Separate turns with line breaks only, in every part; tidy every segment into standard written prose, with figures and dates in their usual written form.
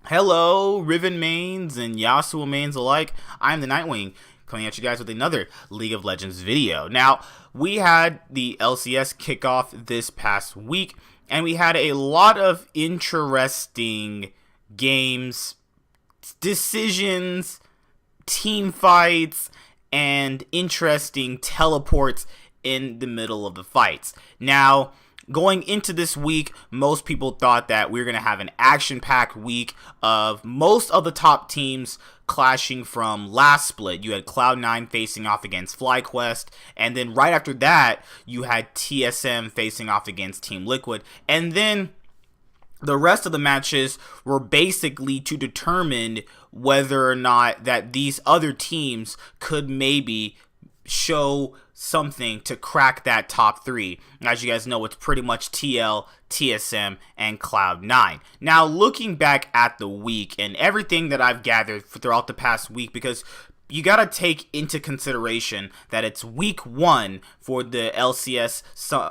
Hello, Riven mains and Yasuo mains alike. I'm the Nightwing, coming at you guys with another League of Legends video. Now, we had the LCS kickoff this past week, and we had a lot of interesting games, decisions, team fights, and interesting teleports in the middle of the fights. Now, going into this week, most people thought that we were going to have an action-packed week of most of the top teams clashing from last split. You had Cloud9 facing off against FlyQuest, and then right after that, you had TSM facing off against Team Liquid, and then the rest of the matches were basically to determine whether or not that these other teams could maybe show something to crack that top three. As you guys know, it's pretty much TL, TSM, and Cloud9. Now, looking back at the week and everything that I've gathered throughout the past week, because you got to take into consideration that it's week one for the LCS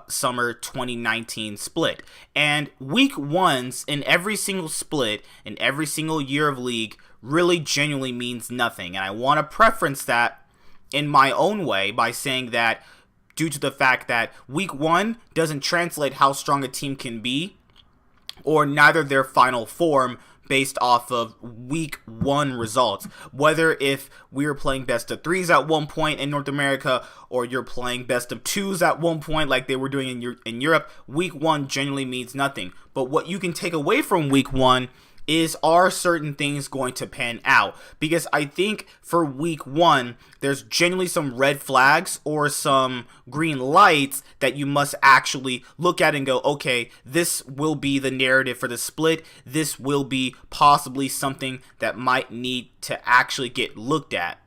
summer 2019 split. And week ones in every single split, in every single year of league, really genuinely means nothing. And I want to preference that in my own way by saying that due to the fact that week one doesn't translate how strong a team can be, or neither their final form based off of week one results. Whether if we were playing best of threes at one point in North America, or you're playing best of twos at one point like they were doing in Europe, week one genuinely means nothing. But what you can take away from week one is, are certain things going to pan out? Because I think for week one, there's genuinely some red flags or some green lights that you must actually look at and go, okay, this will be the narrative for the split. This will be possibly something that might need to actually get looked at.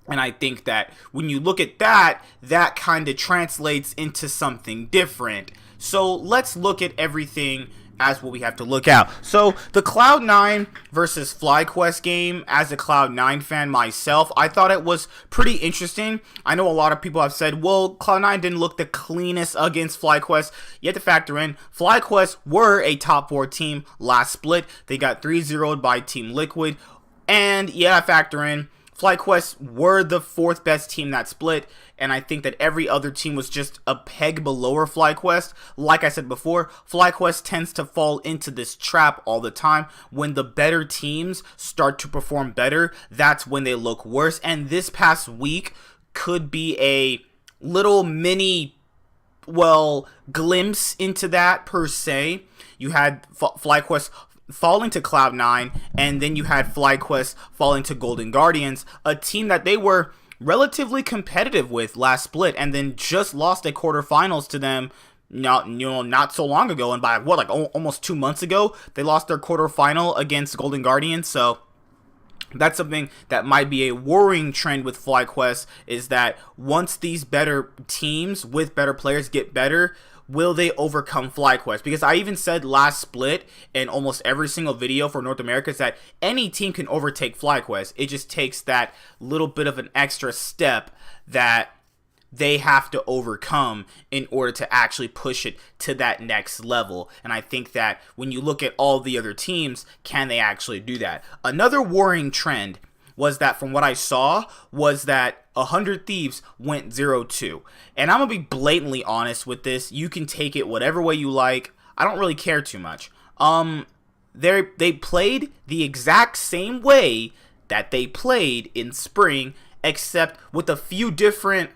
And I think that when you look at that, that kind of translates into something different. So let's look at everything as what we have to look out. So the Cloud9 versus FlyQuest game, as a Cloud9 fan myself, I thought it was pretty interesting. I know a lot of people have said, well, Cloud9 didn't look the cleanest against FlyQuest. You have to factor in, FlyQuest were a top 4 team last split. They got 3-0'd by Team Liquid. And yeah, factor in, FlyQuest were the 4th best team that split, and I think that every other team was just a peg below FlyQuest. Like I said before, FlyQuest tends to fall into this trap all the time. When the better teams start to perform better, that's when they look worse, and this past week could be a little mini, well, glimpse into that per se. You had FlyQuest falling to Cloud9, and then you had FlyQuest falling to Golden Guardians, a team that they were relatively competitive with last split, and then just lost a quarterfinals to them not so long ago. And by what, like almost 2 months ago, they lost their quarterfinal against Golden Guardians. So that's something that might be a worrying trend with FlyQuest, is that once these better teams with better players get better, will they overcome FlyQuest? Because I even said last split in almost every single video for North America is that any team can overtake FlyQuest. It just takes that little bit of an extra step that they have to overcome in order to actually push it to that next level. And I think that when you look at all the other teams, can they actually do that? Another worrying trend was that, from what I saw, was that 100 Thieves went 0-2. And I'm going to be blatantly honest with this. You can take it whatever way you like. I don't really care too much. They played the exact same way that they played in spring, except with a few different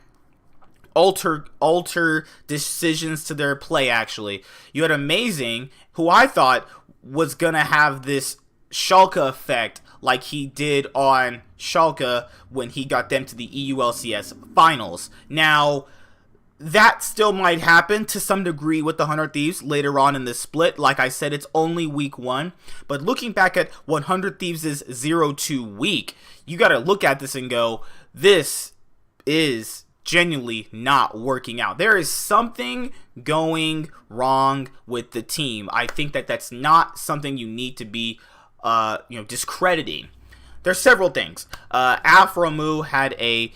alter decisions to their play, actually. You had Amazing, who I thought was going to have this Schalke effect like he did on Schalke when he got them to the EU LCS finals. Now, that still might happen to some degree with the 100 Thieves later on in the split. Like I said, it's only week one. But looking back at 100 Thieves' 0-2 week, you got to look at this and go, this is genuinely not working out. There is something going wrong with the team. I think that that's not something you need to be discrediting. There's several things. Afromu had a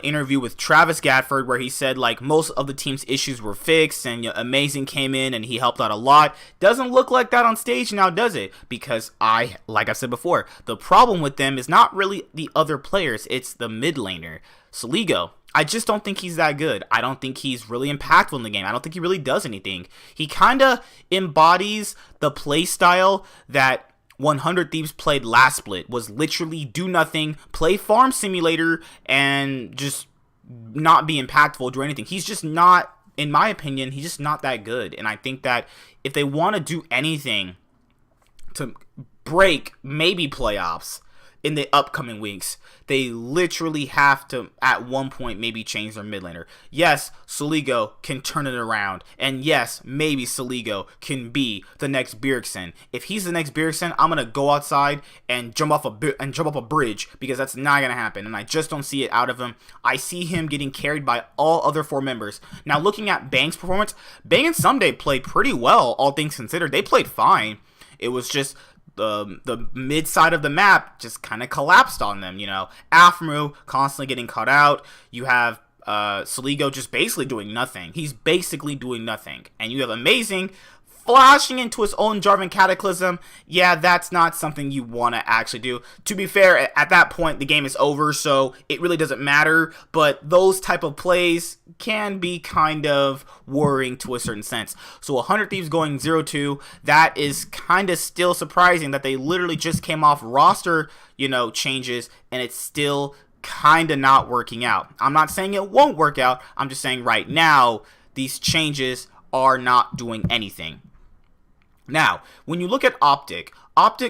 interview with Travis Gatford where he said like most of the team's issues were fixed and Amazing came in and he helped out a lot. Doesn't look like that on stage now, does it? Because like I said before, the problem with them is not really the other players, it's the mid laner. Soligo, I just don't think he's that good. I don't think he's really impactful in the game. I don't think he really does anything. He kind of embodies the play style that 100 Thieves played last split, was literally do nothing, play farm simulator, and just not be impactful, do anything. He's just not, in my opinion, he's just not that good. And I think that if they want to do anything to break maybe playoffs in the upcoming weeks, they literally have to, at one point, maybe change their mid laner. Yes, Soligo can turn it around. And yes, maybe Soligo can be the next Bjergsen. If he's the next Bjergsen, I'm going to go outside and jump off a bridge, because that's not going to happen. And I just don't see it out of him. I see him getting carried by all other 4 members. Now, looking at Bang's performance, Bang and Someday played pretty well, all things considered. They played fine. It was just the mid side of the map just kind of collapsed on them, Afmu constantly getting caught out. You have Soligo just basically doing nothing. He's basically doing nothing. And you have Amazing flashing into his own Jarvan Cataclysm. Yeah, that's not something you want to actually do. To be fair, at that point, the game is over, so it really doesn't matter. But those type of plays can be kind of worrying to a certain sense. So 100 Thieves going 0-2, that is kind of still surprising that they literally just came off roster, changes, and it's still kind of not working out. I'm not saying it won't work out. I'm just saying right now, these changes are not doing anything. Now, when you look at Optic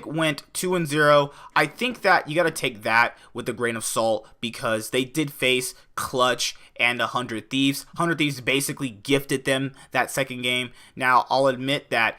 went 2-0. I think that you got to take that with a grain of salt, because they did face Clutch and 100 Thieves. 100 Thieves basically gifted them that second game. Now, I'll admit that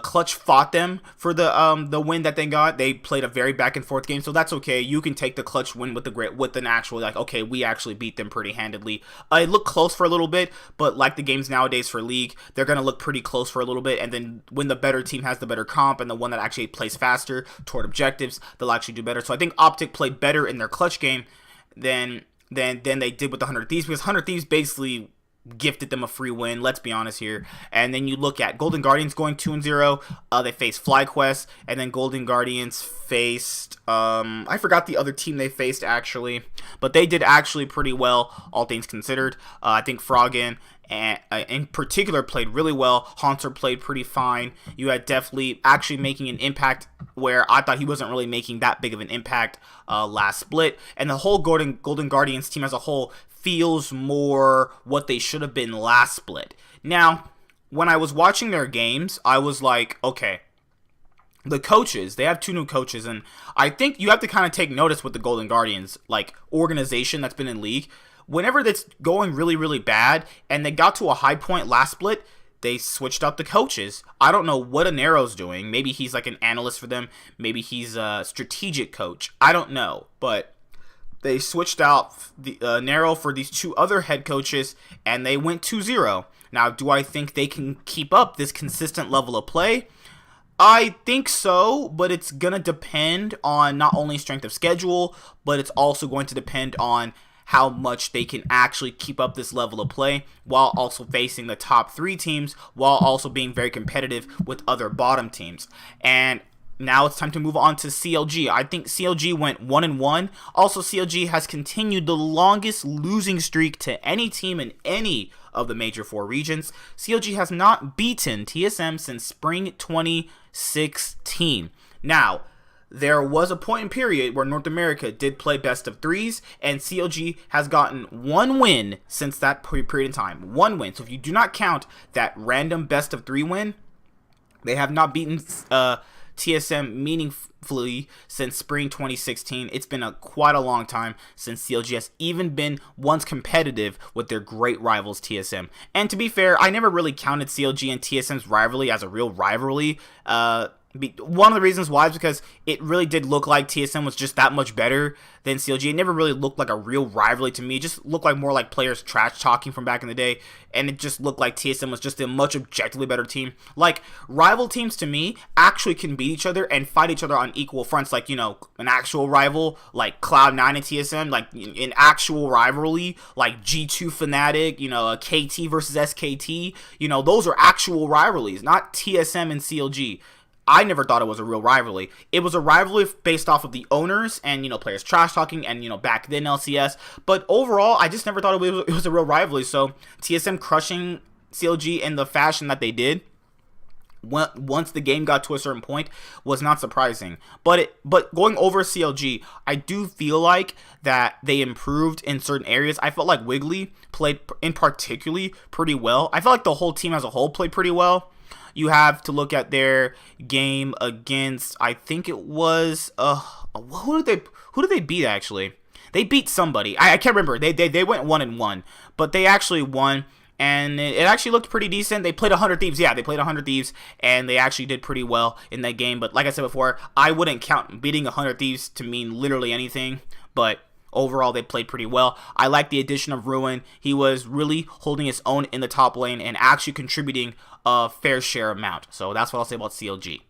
Clutch fought them for the win that they got. They played a very back and forth game, so that's okay. You can take the Clutch win with an actual, like, okay, we actually beat them pretty handedly. It looked close for a little bit, but like the games nowadays for League, they're gonna look pretty close for a little bit, and then when the better team has the better comp and the one that actually plays faster toward objectives, they'll actually do better. So I think Optic played better in their Clutch game than they did with the 100 Thieves, because 100 Thieves basically gifted them a free win, let's be honest here. And then you look at Golden Guardians going 2-0. They faced FlyQuest, and then Golden Guardians faced I forgot the other team they faced actually, but they did actually pretty well, all things considered. I think Froggen and in particular played really well. Haunter played pretty fine. You had definitely actually making an impact where I thought he wasn't really making that big of an impact last split. And the whole Golden Guardians team as a whole feels more what they should have been last split. Now, when I was watching their games, I was like, okay, the coaches, they have 2 new coaches, and I think you have to kind of take notice with the Golden Guardians, like, organization that's been in League. Whenever that's going really, really bad, and they got to a high point last split, they switched out the coaches. I don't know what Anero's doing. Maybe he's like an analyst for them. Maybe he's a strategic coach. I don't know, but they switched out the Nero for these 2 other head coaches, and they went 2-0. Now, do I think they can keep up this consistent level of play? I think so, but it's going to depend on not only strength of schedule, but it's also going to depend on how much they can actually keep up this level of play while also facing the top 3 teams, while also being very competitive with other bottom teams. And now it's time to move on to CLG. I think CLG went 1-1. Also, CLG has continued the longest losing streak to any team in any of the major 4 regions. CLG has not beaten TSM since spring 2016. Now, there was a point in period where North America did play best of 3s, and CLG has gotten 1 win since that period in time. 1 win. So if you do not count that random best of 3 win, they have not beaten TSM meaningfully since spring 2016. It's been quite a long time since CLG has even been once competitive with their great rivals TSM. And to be fair, I never really counted CLG and TSM's rivalry as a real rivalry. One of the reasons why is because it really did look like TSM was just that much better than CLG. It never really looked like a real rivalry to me. It just looked like more like players trash talking from back in the day, and it just looked like TSM was just a much objectively better team. Like, rival teams to me actually can beat each other and fight each other on equal fronts, like, you know, an actual rival like Cloud9 and TSM, like an actual rivalry like G2 Fnatic, you know, a KT versus SKT, you know, those are actual rivalries, not TSM and CLG. I never thought it was a real rivalry. It was a rivalry based off of the owners and, you know, players trash talking and, you know, back then LCS. But overall, I just never thought it was a real rivalry. So TSM crushing CLG in the fashion that they did, once the game got to a certain point, was not surprising. But going over CLG, I do feel like that they improved in certain areas. I felt like Wiggly played in particularly pretty well. I felt like the whole team as a whole played pretty well. You have to look at their game against, I think it was, who did they beat actually? They beat somebody. I can't remember. They went 1-1, but they actually won, and it actually looked pretty decent. They played 100 Thieves. Yeah, they played 100 Thieves, and they actually did pretty well in that game. But like I said before, I wouldn't count beating 100 Thieves to mean literally anything, but overall, they played pretty well. I like the addition of Ruin. He was really holding his own in the top lane and actually contributing a fair share amount. So that's what I'll say about CLG.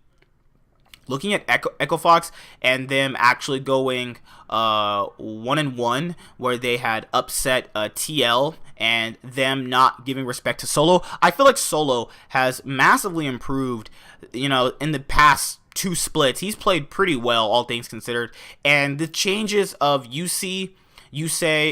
Looking at Echo Fox and them actually going 1-1, where they had upset TL, and them not giving respect to Solo. I feel like Solo has massively improved, you know, in the past 2 splits. He's played pretty well, all things considered, and the changes of Yusei,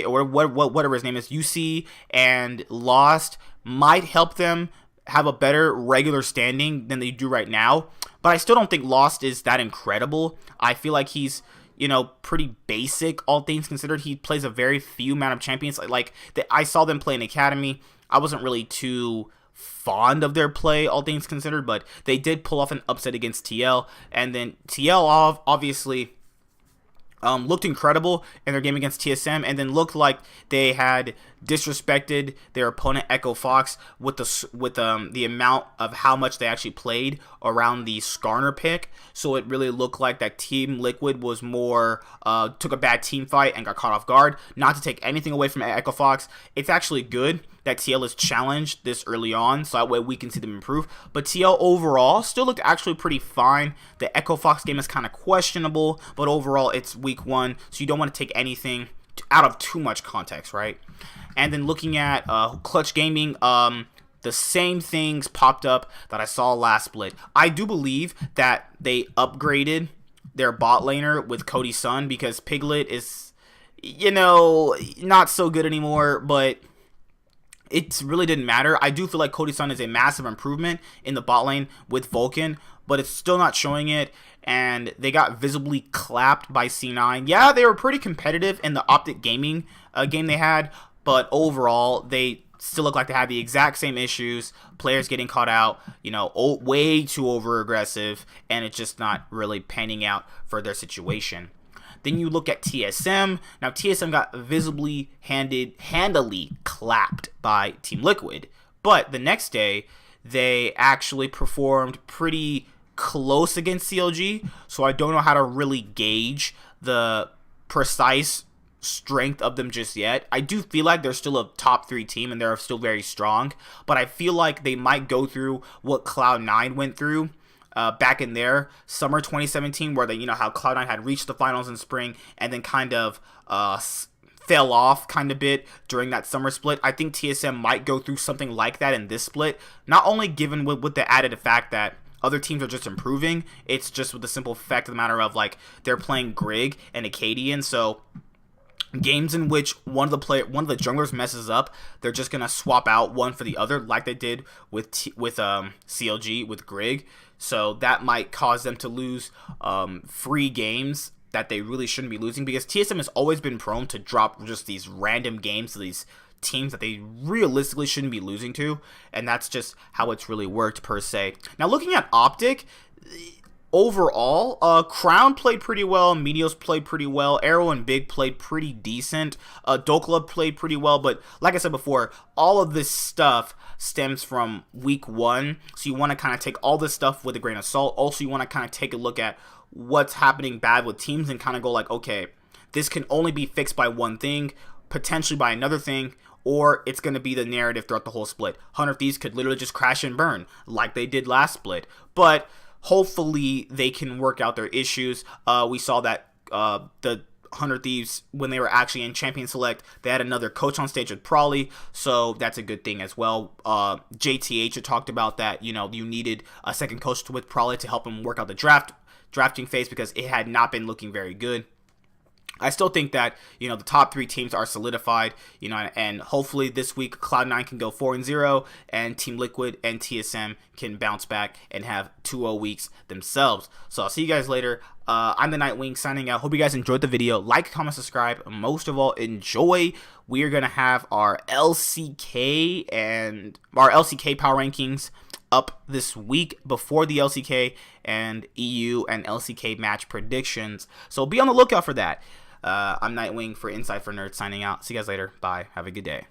or whatever his name is, UC and Lost, might help them have a better regular standing than they do right now. But I still don't think Lost is that incredible. I feel like he's, you know, pretty basic, all things considered. He plays a very few amount of champions. Like I saw them play in Academy. I wasn't really too fond of their play, all things considered, but they did pull off an upset against TL, and then TL obviously looked incredible in their game against TSM, and then looked like they had disrespected their opponent Echo Fox with the amount of how much they actually played around the Skarner pick. So it really looked like that Team Liquid was more took a bad team fight and got caught off guard. Not to take anything away from Echo Fox, it's actually good that TL is challenged this early on, so that way we can see them improve. But TL overall still looked actually pretty fine. The Echo Fox game is kind of questionable, but overall it's week 1, so you don't want to take anything out of too much context, right? And then looking at Clutch Gaming, the same things popped up that I saw last split. I do believe that they upgraded their bot laner with Cody Sun, because Piglet is, you know, not so good anymore, but it really didn't matter. I do feel like Cody Sun is a massive improvement in the bot lane with Vulcan, but it's still not showing it, and they got visibly clapped by C9. Yeah, they were pretty competitive in the Optic Gaming game they had, but overall, they still look like they had the exact same issues. Players getting caught out, you know, way too over-aggressive, and it's just not really panning out for their situation. Then you look at TSM. Now, TSM got visibly handily clapped by Team Liquid. But the next day, they actually performed pretty close against CLG. So I don't know how to really gauge the precise strength of them just yet. I do feel like they're still a top 3 team and they're still very strong. But I feel like they might go through what Cloud9 went through back in their summer 2017, where they, you know, how Cloud9 had reached the finals in spring and then kind of fell off kind of bit during that summer split. I think TSM might go through something like that in this split, not only given with the added fact that other teams are just improving, it's just with the simple fact of the matter of, like, they're playing Grig and Acadian, so games in which one of the junglers messes up, they're just gonna swap out one for the other, like they did with CLG with Grig. So that might cause them to lose free games that they really shouldn't be losing, because TSM has always been prone to drop just these random games to these teams that they realistically shouldn't be losing to, and that's just how it's really worked per se. Now, looking at Optic, overall, Crown played pretty well, Meteos played pretty well, Arrow and Big played pretty decent, Dokla played pretty well, but like I said before, all of this stuff stems from week 1, so you want to kind of take all this stuff with a grain of salt. Also, you want to kind of take a look at what's happening bad with teams and kind of go like, okay, this can only be fixed by one thing, potentially by another thing, or it's going to be the narrative throughout the whole split. 100 Thieves could literally just crash and burn like they did last split, but hopefully they can work out their issues. We saw that the 100 Thieves, when they were actually in Champion Select, they had another coach on stage with Prawley, so that's a good thing as well. JTH had talked about that, you know, you needed a second coach with Prawley to help him work out the drafting phase because it had not been looking very good. I still think that, you know, the top 3 teams are solidified, you know, and hopefully this week Cloud9 can go 4-0 and Team Liquid and TSM can bounce back and have 2-0 weeks themselves. So I'll see you guys later. I'm the Nightwing signing out. Hope you guys enjoyed the video. Like, comment, subscribe. Most of all, enjoy. We are going to have our LCK power rankings up this week before the LCK and EU and LCK match predictions. So be on the lookout for that. I'm Nightwing for Inside for Nerds signing out. See you guys later. Bye. Have a good day.